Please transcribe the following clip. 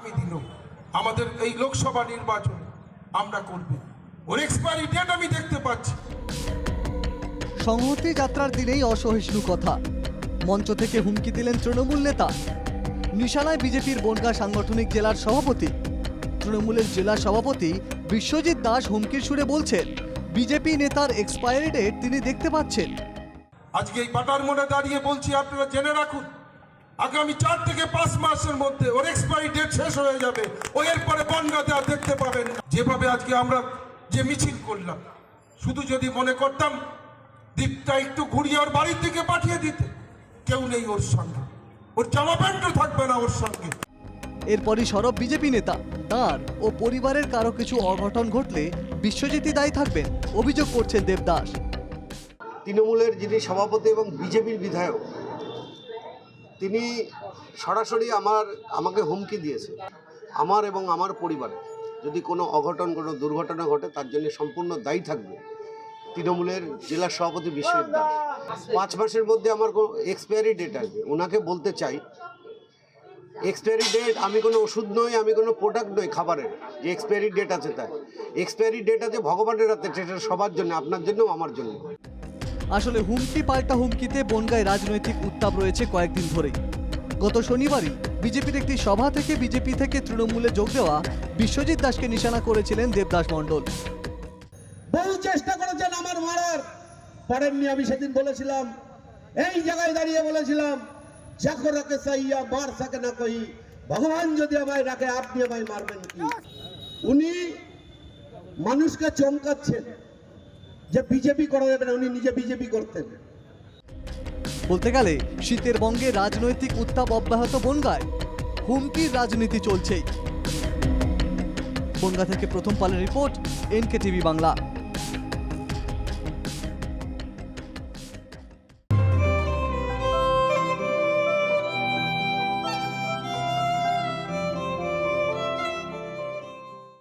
আগামী দিনেও আমাদের এই লোকসভা নির্বাচন আমরা করব। ওর এক্সপায়ারি ডেট আমি দেখতে পাচ্ছি। সংহতি যাত্রার দিনেই অসহিষ্ণু কথা, মঞ্চ থেকে হুমকি দিলেন তৃণমূল নেতা। নিশানায় বিজেপির বনগাঁ সাংগঠনিক জেলার সভাপতি। তৃণমূলের জেলা সভাপতি বিশ্বজিৎ দাস হুমকির সুরে বলছেন, বিজেপি নেতার এক্সপায়ারি ডেট তিনি দেখতে পাচ্ছেন। আজকে এই বাটার মোড়ে দাঁড়িয়ে বলছি, আপনারা জেনে রাখুন, আগামী 4 থেকে 5 মাসের মধ্যে ওর এক্সপায়ারি ডেট শেষ হয়ে যাবে। ও এরপরে বনগাঁতে আর দেখতে পাবেন। যেভাবে আজকে আমরা যে মিছিল করলাম, শুধু যদি মনে করতাম দীপটা একটু ঘুরিয়ে ওর বাড়ির দিকে পাঠিয়ে দিতে, কেউ নেই ওর সঙ্গে, ওর জামা প্যান্টও থাকবে না ওর সঙ্গে। এরপরই সরব বিজেপি নেতা। তার ও পরিবারের কারো কিছু অঘটন ঘটলে বিশ্বজিৎই দায়ী থাকবেন, অভিযোগ করছেন দেবদাস। তৃণমূলের যিনি সভাপতি এবং বিজেপির বিধায়ক, তিনি সরাসরি আমাকে হুমকি দিয়েছে, আমার এবং আমার পরিবারে যদি কোনো অঘটন, কোনো দুর্ঘটনা ঘটে তার জন্য সম্পূর্ণ দায়ী থাকবে তৃণমূলের জেলা সভাপতি বিশ্বজিৎ দাস। 5 মাসের মধ্যে আমার এক্সপায়ারি ডেট আসবে। ওনাকে বলতে চাই, এক্সপায়ারি ডেট, আমি কোনো ওষুধ নই, আমি কোনো প্রোডাক্ট নই খাবারের যে এক্সপায়ারি ডেট আছে তাই। এক্সপায়ারি ডেট আছে ভগবানের হাতে, সেটা সবার জন্য, আপনার জন্য, আমার জন্য। আসলে হুমকি পাল্টা হুমকিতে বনগাঁয় রাজনৈতিক উত্তাপ রয়েছে কয়েকদিন ধরেই। গত শনিবারই বিজেপির একটি সভা থেকে বিজেপি থেকে তৃণমূলে যোগ দেওয়া বিশ্বজিৎ দাসকে নিশানা করেছিলেন দেবদাস মণ্ডল। বহু চেষ্টা করেছেন আমার মারার, পারেননি। আমি সেদিন বলেছিলাম, এই জায়গায় দাঁড়িয়ে বলেছিলাম, যাকে রাখে সাইয়া মার সাকে না কই, ভগবান যদি আমায় রাখে আপনি আমায় মারবেন কি। উনি মানুষকে চমকাচ্ছেন যে বিজেপি করা যাবে না, উনি নিজে বিজেপি করতেন। বলতে গেলে শীতের বঙ্গে রাজনৈতিক উত্তাপ অব্যাহত বনগাঁয়, হুমকির রাজনীতি চলছেই। বনগাঁ থেকে প্রথম পালের রিপোর্ট, NK টিভি বাংলা।